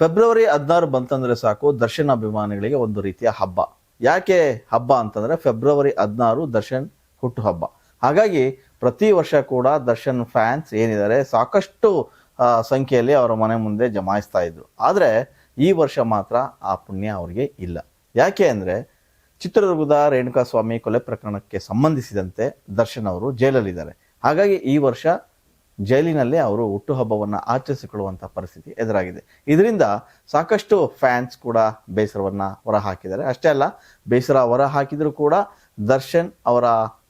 February 16 ಬಂತಂದ್ರೆ ಸಾಕು ದರ್ಶನ್ ಅಭಿಮಾನಿಗಳಿಗೆ ಒಂದು ರೀತಿಯ ಹಬ್ಬ. ಯಾಕೆ ಹಬ್ಬ ಅಂತಂದ್ರೆ ಫೆಬ್ರವರಿ 16 ದರ್ಶನ್ ಹುಟ್ಟುಹಬ್ಬ. ಹಾಗಾಗಿ ಪ್ರತಿ ವರ್ಷ ಕೂಡ ದರ್ಶನ್ ಫ್ಯಾನ್ಸ್ ಏನಿದ್ದಾರೆ ಸಾಕಷ್ಟು ಸಂಖ್ಯೆಯಲ್ಲಿ ಅವರ ಮನೆ ಮುಂದೆ ಜಮಾಯಿಸ್ತಾ ಇದ್ರು. ಆದರೆ ಈ ವರ್ಷ ಮಾತ್ರ ಆ ಪುಣ್ಯ ಅವರಿಗೆ ಇಲ್ಲ. ಯಾಕೆ ಅಂದರೆ ಚಿತ್ರದುರ್ಗದ ರೇಣುಕಾಸ್ವಾಮಿ ಕೊಲೆ ಪ್ರಕರಣಕ್ಕೆ ಸಂಬಂಧಿಸಿದಂತೆ ದರ್ಶನ್ ಅವರು ಜೈಲಲ್ಲಿದ್ದಾರೆ. ಹಾಗಾಗಿ ಈ ವರ್ಷ ಜೈಲಿನಲ್ಲೇ ಅವರು ಹುಟ್ಟುಹಬ್ಬವನ್ನು ಆಚರಿಸಿಕೊಳ್ಳುವಂಥ ಪರಿಸ್ಥಿತಿ ಎದುರಾಗಿದೆ. ಇದರಿಂದ ಸಾಕಷ್ಟು ಫ್ಯಾನ್ಸ್ ಕೂಡ ಬೇಸರವನ್ನು ಹೊರಹಾಕಿದ್ದಾರೆ. ಅಷ್ಟೇ ಅಲ್ಲ, ಬೇಸರ ಹೊರಹಾಕಿದರೂ ಕೂಡ ದರ್ಶನ್ ಅವರ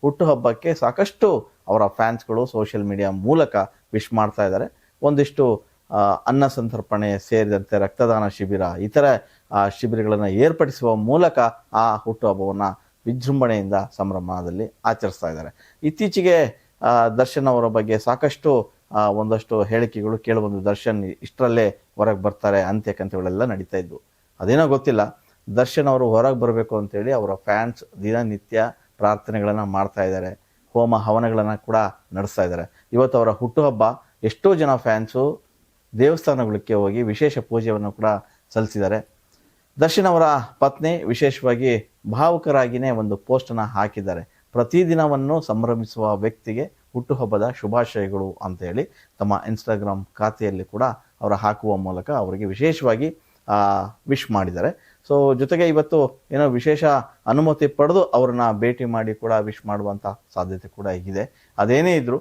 ಹುಟ್ಟುಹಬ್ಬಕ್ಕೆ ಸಾಕಷ್ಟು ಅವರ ಫ್ಯಾನ್ಸ್ಗಳು ಸೋಷಿಯಲ್ ಮೀಡಿಯಾ ಮೂಲಕ ವಿಶ್ ಮಾಡ್ತಾ ಇದ್ದಾರೆ. ಒಂದಿಷ್ಟು ಅನ್ನ ಸಂತರ್ಪಣೆ ಸೇರಿದಂತೆ ರಕ್ತದಾನ ಶಿಬಿರ, ಇತರ ಶಿಬಿರಗಳನ್ನು ಏರ್ಪಡಿಸುವ ಮೂಲಕ ಆ ಹುಟ್ಟುಹಬ್ಬವನ್ನು ವಿಜೃಂಭಣೆಯಿಂದ ಸಂಭ್ರಮದಲ್ಲಿ ಆಚರಿಸ್ತಾ ಇದ್ದಾರೆ. ಇತ್ತೀಚೆಗೆ ದರ್ಶನ್ ಅವರ ಬಗ್ಗೆ ಸಾಕಷ್ಟು ಒಂದಷ್ಟು ಹೇಳಿಕೆಗಳು ಕೇಳಿಬಂದು ದರ್ಶನ್ ಇಷ್ಟರಲ್ಲೇ ಹೊರಗೆ ಬರ್ತಾರೆ ಅಂತ್ಯಕಂತ್ಯಗಳೆಲ್ಲ ನಡೀತಾ ಇದ್ವು. ಅದೇನೋ ಗೊತ್ತಿಲ್ಲ, ದರ್ಶನ್ ಅವರು ಹೊರಗೆ ಬರಬೇಕು ಅಂತೇಳಿ ಅವರ ಫ್ಯಾನ್ಸ್ ದಿನನಿತ್ಯ ಪ್ರಾರ್ಥನೆಗಳನ್ನು ಮಾಡ್ತಾ ಇದ್ದಾರೆ, ಹೋಮ ಹವನಗಳನ್ನು ಕೂಡ ನಡೆಸ್ತಾ ಇದ್ದಾರೆ. ಇವತ್ತು ಅವರ ಹುಟ್ಟುಹಬ್ಬ. ಎಷ್ಟೋ ಜನ ಫ್ಯಾನ್ಸು ದೇವಸ್ಥಾನಗಳಿಗೆ ಹೋಗಿ ವಿಶೇಷ ಪೂಜೆಯನ್ನು ಕೂಡ ಸಲ್ಲಿಸಿದ್ದಾರೆ. ದರ್ಶನ್ ಅವರ ಪತ್ನಿ ವಿಶೇಷವಾಗಿ ಭಾವುಕರಾಗಿಯೇ ಒಂದು ಪೋಸ್ಟನ್ನು ಹಾಕಿದ್ದಾರೆ. ಪ್ರತಿದಿನವನ್ನು ಸಂಭ್ರಮಿಸುವ ವ್ಯಕ್ತಿಗೆ ಹುಟ್ಟುಹಬ್ಬದ ಶುಭಾಶಯಗಳು ಅಂತ ಹೇಳಿ ತಮ್ಮ ಇನ್ಸ್ಟಾಗ್ರಾಮ್ ಖಾತೆಯಲ್ಲಿ ಕೂಡ ಅವರ ಹಾಕುವ ಮೂಲಕ ಅವರಿಗೆ ವಿಶೇಷವಾಗಿ ವಿಶ್ ಮಾಡಿದ್ದಾರೆ. ಸೊ ಜೊತೆಗೆ ಇವತ್ತು ಏನೋ ವಿಶೇಷ ಅನುಮತಿ ಪಡೆದು ಅವ್ರನ್ನ ಭೇಟಿ ಮಾಡಿ ಕೂಡ ವಿಶ್ ಮಾಡುವಂಥ ಸಾಧ್ಯತೆ ಕೂಡ ಇದೆ. ಅದೇನೇ ಇದ್ರೂ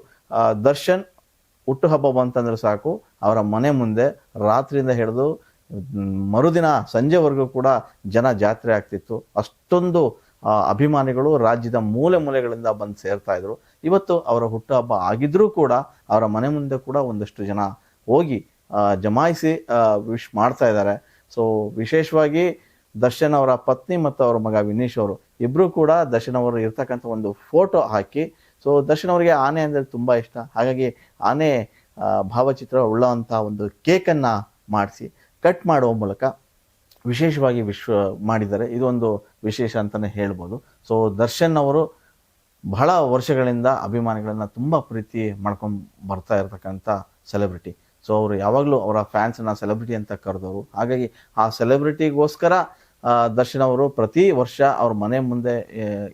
ದರ್ಶನ್ ಹುಟ್ಟುಹಬ್ಬ ಬಂತಂದ್ರೆ ಸಾಕು ಅವರ ಮನೆ ಮುಂದೆ ರಾತ್ರಿಯಿಂದ ಹಿಡಿದು ಮರುದಿನ ಸಂಜೆವರೆಗೂ ಕೂಡ ಜನ ಜಾತ್ರೆ ಆಗ್ತಿತ್ತು. ಅಷ್ಟೊಂದು ಅಭಿಮಾನಿಗಳು ರಾಜ್ಯದ ಮೂಲೆ ಮೂಲೆಗಳಿಂದ ಬಂದು ಸೇರ್ತಾ ಇದ್ರು. ಇವತ್ತು ಅವರ ಹುಟ್ಟುಹಬ್ಬ ಆಗಿದ್ರೂ ಕೂಡ ಅವರ ಮನೆ ಮುಂದೆ ಕೂಡ ಒಂದಷ್ಟು ಜನ ಹೋಗಿ ಜಮಾಯಿಸಿ ವಿಶ್ ಮಾಡ್ತಾ ಇದ್ದಾರೆ. ಸೊ ವಿಶೇಷವಾಗಿ ದರ್ಶನ್ ಅವರ ಪತ್ನಿ ಮತ್ತು ಅವರ ಮಗ ವಿನೀಶ್ ಅವರು ಇಬ್ಬರು ಕೂಡ ದರ್ಶನ್ ಅವರು ಇರ್ತಕ್ಕಂಥ ಒಂದು ಫೋಟೋ ಹಾಕಿ, ಸೊ ದರ್ಶನ್ ಅವರಿಗೆ ಆನೆ ಅಂದರೆ ತುಂಬ ಇಷ್ಟ, ಹಾಗಾಗಿ ಆನೆ ಭಾವಚಿತ್ರ ಉಳ್ಳಂಥ ಒಂದು ಕೇಕನ್ನು ಮಾಡಿಸಿ ಕಟ್ ಮಾಡುವ ಮೂಲಕ ವಿಶೇಷವಾಗಿ ಮಾಡಿದ್ದಾರೆ. ಇದೊಂದು ವಿಶೇಷ ಅಂತಲೇ ಹೇಳ್ಬೋದು. ಸೊ ದರ್ಶನ್ ಅವರು ಬಹಳ ವರ್ಷಗಳಿಂದ ಅಭಿಮಾನಿಗಳನ್ನು ತುಂಬ ಪ್ರೀತಿ ಮಾಡ್ಕೊಂಡು ಬರ್ತಾ ಇರತಕ್ಕಂಥ ಸೆಲೆಬ್ರಿಟಿ. ಸೊ ಅವರು ಯಾವಾಗಲೂ ಅವರ ಫ್ಯಾನ್ಸನ್ನ ಸೆಲೆಬ್ರಿಟಿ ಅಂತ ಕರೆದವರು. ಹಾಗಾಗಿ ಆ ಸೆಲೆಬ್ರಿಟಿಗೋಸ್ಕರ ದರ್ಶನ್ ಅವರು ಪ್ರತಿ ವರ್ಷ ಅವ್ರ ಮನೆ ಮುಂದೆ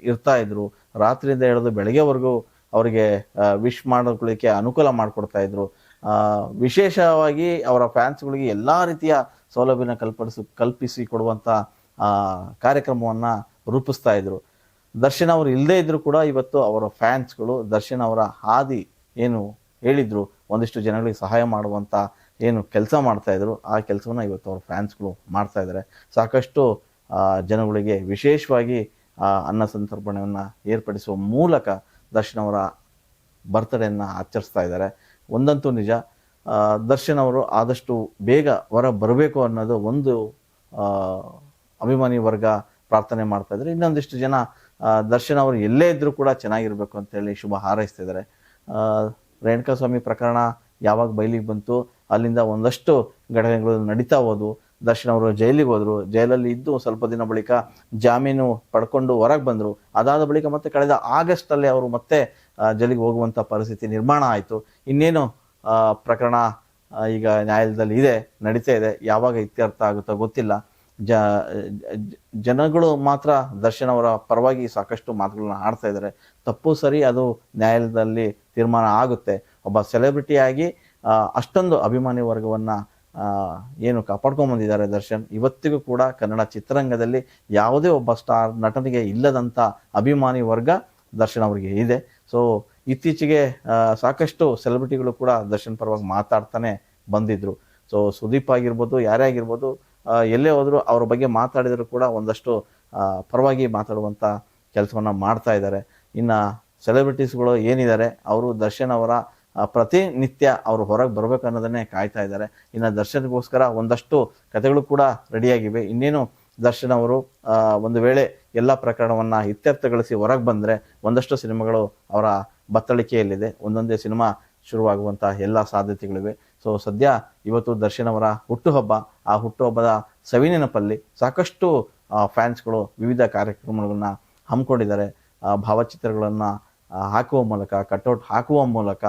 ಇರ್ತಾ ಇದ್ರು. ರಾತ್ರಿಯಿಂದ ಹಿಡಿದು ಬೆಳಗ್ಗೆವರೆಗೂ ಅವರಿಗೆ ವಿಶ್ ಮಾಡೋಕ್ಕೆ ಅನುಕೂಲ ಮಾಡಿಕೊಡ್ತಾ ಇದ್ರು. ವಿಶೇಷವಾಗಿ ಅವರ ಫ್ಯಾನ್ಸ್ಗಳಿಗೆ ಎಲ್ಲ ರೀತಿಯ ಸೌಲಭ್ಯನ ಕಲ್ಪಿಸಿ ಕೊಡುವಂಥ ಕಾರ್ಯಕ್ರಮವನ್ನು ರೂಪಿಸ್ತಾ ಇದ್ರು. ದರ್ಶನ್ ಅವರು ಇಲ್ಲದೇ ಇದ್ರೂ ಕೂಡ ಇವತ್ತು ಅವರ ಫ್ಯಾನ್ಸ್ಗಳು ದರ್ಶನ್ ಅವರ ಹಾದಿ ಏನು ಹೇಳಿದ್ರು, ಒಂದಿಷ್ಟು ಜನಗಳಿಗೆ ಸಹಾಯ ಮಾಡುವಂಥ ಏನು ಕೆಲಸ ಮಾಡ್ತಾ ಇದ್ರು, ಆ ಕೆಲಸವನ್ನು ಇವತ್ತು ಅವ್ರ ಫ್ಯಾನ್ಸ್ಗಳು ಮಾಡ್ತಾ ಇದ್ದಾರೆ. ಸಾಕಷ್ಟು ಜನಗಳಿಗೆ ವಿಶೇಷವಾಗಿ ಅನ್ನ ಸಂತರ್ಪಣೆಯನ್ನು ಏರ್ಪಡಿಸುವ ಮೂಲಕ ದರ್ಶನ್ ಅವರ ಬರ್ತ್ಡೇಯನ್ನು ಆಚರಿಸ್ತಾ ಇದ್ದಾರೆ. ಒಂದಂತೂ ನಿಜ, ದರ್ಶನ್ ಅವರು ಆದಷ್ಟು ಬೇಗ ಹೊರ ಬರಬೇಕು ಅನ್ನೋದು ಒಂದು ಅಭಿಮಾನಿ ವರ್ಗ ಪ್ರಾರ್ಥನೆ ಮಾಡ್ತಾ ಇದ್ದಾರೆ. ಇನ್ನೊಂದಿಷ್ಟು ಜನ ದರ್ಶನ್ ಅವರು ಎಲ್ಲೇ ಇದ್ದರೂ ಕೂಡ ಚೆನ್ನಾಗಿರ್ಬೇಕು ಅಂತೇಳಿ ಶುಭ ಹಾರೈಸ್ತಿದ್ದಾರೆ. ರೇಣುಕಾಸ್ವಾಮಿ ಪ್ರಕರಣ ಯಾವಾಗ ಬಯಲಿಗೆ ಬಂತು, ಅಲ್ಲಿಂದ ಒಂದಷ್ಟು ಘಟನೆಗಳು ನಡೀತಾ ಹೋದವು. ದರ್ಶನ್ ಅವರು ಜೈಲಿಗೆ ಹೋದರು. ಜೈಲಲ್ಲಿ ಇದ್ದು ಸ್ವಲ್ಪ ದಿನ ಬಳಿಕ ಜಾಮೀನು ಪಡ್ಕೊಂಡು ಹೊರಗೆ ಬಂದರು. ಅದಾದ ಬಳಿಕ ಮತ್ತೆ ಕಳೆದ ಆಗಸ್ಟಲ್ಲಿ ಅವರು ಮತ್ತೆ ಜೈಲಿಗೆ ಹೋಗುವಂಥ ಪರಿಸ್ಥಿತಿ ನಿರ್ಮಾಣ ಆಯಿತು. ಇನ್ನೇನು ಪ್ರಕರಣ ಈಗ ನ್ಯಾಯಾಲಯದಲ್ಲಿ ಇದೆ, ನಡೀತಾ ಇದೆ. ಯಾವಾಗ ಇತ್ಯರ್ಥ ಆಗುತ್ತೋ ಗೊತ್ತಿಲ್ಲ. ಜನಗಳು ಮಾತ್ರ ದರ್ಶನ್ ಅವರ ಪರವಾಗಿ ಸಾಕಷ್ಟು ಮಾತುಗಳನ್ನ ಆಡ್ತಾ ಇದ್ದಾರೆ. ತಪ್ಪು ಸರಿ ಅದು ನ್ಯಾಯಾಲಯದಲ್ಲಿ ತೀರ್ಮಾನ ಆಗುತ್ತೆ. ಒಬ್ಬ ಸೆಲೆಬ್ರಿಟಿಯಾಗಿ ಅಷ್ಟೊಂದು ಅಭಿಮಾನಿ ವರ್ಗವನ್ನು ಏನು ಕಾಪಾಡ್ಕೊಂಬಂದಿದ್ದಾರೆ ದರ್ಶನ್. ಇವತ್ತಿಗೂ ಕೂಡ ಕನ್ನಡ ಚಿತ್ರರಂಗದಲ್ಲಿ ಯಾವುದೇ ಒಬ್ಬ ಸ್ಟಾರ್ ನಟನಿಗೆ ಇಲ್ಲದಂಥ ಅಭಿಮಾನಿ ವರ್ಗ ದರ್ಶನ್ ಅವರಿಗೆ ಇದೆ. ಸೊ ಇತ್ತೀಚೆಗೆ ಸಾಕಷ್ಟು ಸೆಲೆಬ್ರಿಟಿಗಳು ಕೂಡ ದರ್ಶನ್ ಪರವಾಗಿ ಮಾತಾಡ್ತಾನೆ ಬಂದಿದ್ರು. ಸೊ ಸುದೀಪ್ ಆಗಿರ್ಬೋದು, ಯಾರೇ ಆಗಿರ್ಬೋದು, ಎಲ್ಲೇ ಹೋದರೂ ಅವ್ರ ಬಗ್ಗೆ ಮಾತಾಡಿದರೂ ಕೂಡ ಒಂದಷ್ಟು ಪರವಾಗಿ ಮಾತಾಡುವಂಥ ಕೆಲಸವನ್ನು ಮಾಡ್ತಾ ಇದ್ದಾರೆ. ಇನ್ನು ಸೆಲೆಬ್ರಿಟೀಸ್ಗಳು ಏನಿದ್ದಾರೆ ಅವರು ದರ್ಶನ್ ಅವರ ಪ್ರತಿನಿತ್ಯ ಅವರು ಹೊರಗೆ ಬರಬೇಕು ಅನ್ನೋದನ್ನೇ ಕಾಯ್ತಾ ಇದ್ದಾರೆ. ಇನ್ನು ದರ್ಶನ್ಗೋಸ್ಕರ ಒಂದಷ್ಟು ಕಥೆಗಳು ಕೂಡ ರೆಡಿಯಾಗಿವೆ. ಇನ್ನೇನು ದರ್ಶನ್ ಅವರು ಒಂದು ವೇಳೆ ಎಲ್ಲ ಪ್ರಕರಣವನ್ನು ಇತ್ಯರ್ಥಗೊಳಿಸಿ ಹೊರಗೆ ಬಂದರೆ ಒಂದಷ್ಟು ಸಿನಿಮಾಗಳು ಅವರ ಬತ್ತಳಿಕೆಯಲ್ಲಿದೆ. ಒಂದೊಂದೇ ಸಿನಿಮಾ ಶುರುವಾಗುವಂಥ ಎಲ್ಲ ಸಾಧ್ಯತೆಗಳಿವೆ. ಸೊ ಸದ್ಯ ಇವತ್ತು ದರ್ಶನ್ ಅವರ ಹುಟ್ಟುಹಬ್ಬ. ಆ ಹುಟ್ಟುಹಬ್ಬದ ಸವಿನೆನಪಲ್ಲಿ ಸಾಕಷ್ಟು ಫ್ಯಾನ್ಸ್ಗಳು ವಿವಿಧ ಕಾರ್ಯಕ್ರಮಗಳನ್ನು ಹಮ್ಮಿಕೊಂಡಿದ್ದಾರೆ. ಭಾವಚಿತ್ರಗಳನ್ನು ಹಾಕುವ ಮೂಲಕ, ಕಟ್ಔಟ್ ಹಾಕುವ ಮೂಲಕ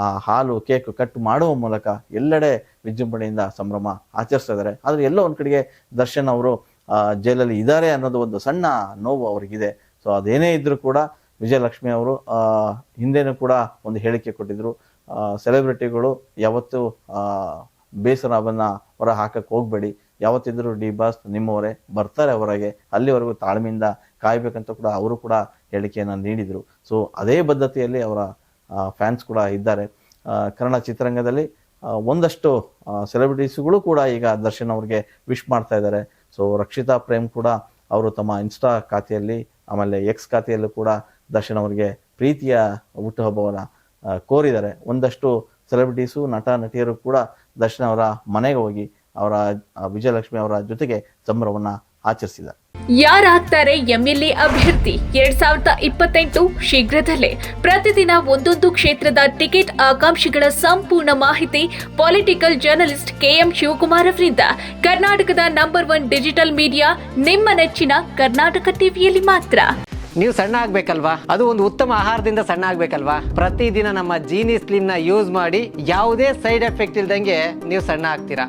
ಆ ಹಾಲು ಕೇಕ್ ಕಟ್ ಮಾಡುವ ಮೂಲಕ ಎಲ್ಲೆಡೆ ವಿಜೃಂಭಣೆಯಿಂದ ಸಂಭ್ರಮ ಆಚರಿಸ್ತಾ ಇದ್ದಾರೆ. ಆದರೆ ಎಲ್ಲೋ ಒಂದು ಕಡೆಗೆ ದರ್ಶನ್ ಅವರು ಜೈಲಲ್ಲಿ ಇದ್ದಾರೆ ಅನ್ನೋದು ಒಂದು ಸಣ್ಣ ನೋವು ಅವ್ರಿಗಿದೆ. ಸೊ ಅದೇನೇ ಇದ್ರೂ ಕೂಡ ವಿಜಯಲಕ್ಷ್ಮಿ ಅವರು ಹಿಂದೆನೂ ಕೂಡ ಒಂದು ಹೇಳಿಕೆ ಕೊಟ್ಟಿದ್ರು, ಸೆಲೆಬ್ರಿಟಿಗಳು ಯಾವತ್ತೂ ಬೇಸರವನ್ನ ಹೊರ ಹಾಕಕ್ಕೆ ಹೋಗ್ಬೇಡಿ, ಯಾವತ್ತಿದ್ರು ಡಿ ಬಾಸ್ ನಿಮ್ಮವರೇ ಬರ್ತಾರೆ ಹೊರಗೆ, ಅಲ್ಲಿವರೆಗೂ ತಾಳ್ಮೆಯಿಂದ ಕಾಯ್ಬೇಕಂತ ಕೂಡ ಅವರು ಕೂಡ ಹೇಳಿಕೆಯನ್ನು ನೀಡಿದರು. ಸೊ ಅದೇ ಬದ್ಧತೆಯಲ್ಲಿ ಅವರ ಫ್ಯಾನ್ಸ್ ಕೂಡ ಇದ್ದಾರೆ. ಕನ್ನಡ ಚಿತ್ರರಂಗದಲ್ಲಿ ಒಂದಷ್ಟು ಸೆಲೆಬ್ರಿಟೀಸ್ಗಳು ಕೂಡ ಈಗ ದರ್ಶನ್ ಅವ್ರಿಗೆ ವಿಶ್ ಮಾಡ್ತಾ ಇದ್ದಾರೆ. ಸೊ ರಕ್ಷಿತಾ ಪ್ರೇಮ್ ಕೂಡ ಅವರು ತಮ್ಮ ಇನ್ಸ್ಟಾ ಖಾತೆಯಲ್ಲಿ ಆಮೇಲೆ ಎಕ್ಸ್ ಖಾತೆಯಲ್ಲೂ ಕೂಡ ದರ್ಶನ್ ಅವರಿಗೆ ಪ್ರೀತಿಯ ಹುಟ್ಟುಹಬ್ಬವನ್ನು ಕೋರಿದ್ದಾರೆ. ಒಂದಷ್ಟು ಸೆಲೆಬ್ರಿಟೀಸು ನಟ ನಟಿಯರು ಕೂಡ ದರ್ಶನ್ ಅವರ ಮನೆಗೆ ಹೋಗಿ ಅವರ ವಿಜಯಲಕ್ಷ್ಮಿ ಅವರ ಜೊತೆಗೆ ಸಂಭ್ರಮವನ್ನು ಆಚರಿಸಿದ್ದಾರೆ. ಯಾರಾಗ್ತಾರೆ ಎಂಎಲ್ಎ ಅಭ್ಯರ್ಥಿ 2028 ಶೀಘ್ರದಲ್ಲೇ. ಪ್ರತಿದಿನ ಒಂದೊಂದು ಕ್ಷೇತ್ರದ ಟಿಕೆಟ್ ಆಕಾಂಕ್ಷಿಗಳ ಸಂಪೂರ್ಣ ಮಾಹಿತಿ ಪೊಲಿಟಿಕಲ್ ಜರ್ನಲಿಸ್ಟ್ KM ಶಿವಕುಮಾರ್ ಅವರಿಂದ. ಕರ್ನಾಟಕದ ನಂಬರ್ 1 ಡಿಜಿಟಲ್ ಮೀಡಿಯಾ ನಿಮ್ಮ ನೆಚ್ಚಿನ ಕರ್ನಾಟಕ ಟಿವಿಯಲ್ಲಿ ಮಾತ್ರ. ನೀವು ಸಣ್ಣ ಆಗ್ಬೇಕಲ್ವಾ? ಅದು ಒಂದು ಉತ್ತಮ ಆಹಾರದಿಂದ ಸಣ್ಣ ಆಗ್ಬೇಕಲ್ವಾ? ಪ್ರತಿದಿನ ನಮ್ಮ ಜೀನಿ ಸ್ಲಿಮ್ ನ ಯೂಸ್ ಮಾಡಿ ಯಾವುದೇ ಸೈಡ್ ಎಫೆಕ್ಟ್ ಇಲ್ದಂಗೆ ನೀವು ಸಣ್ಣ ಆಗ್ತೀರಾ.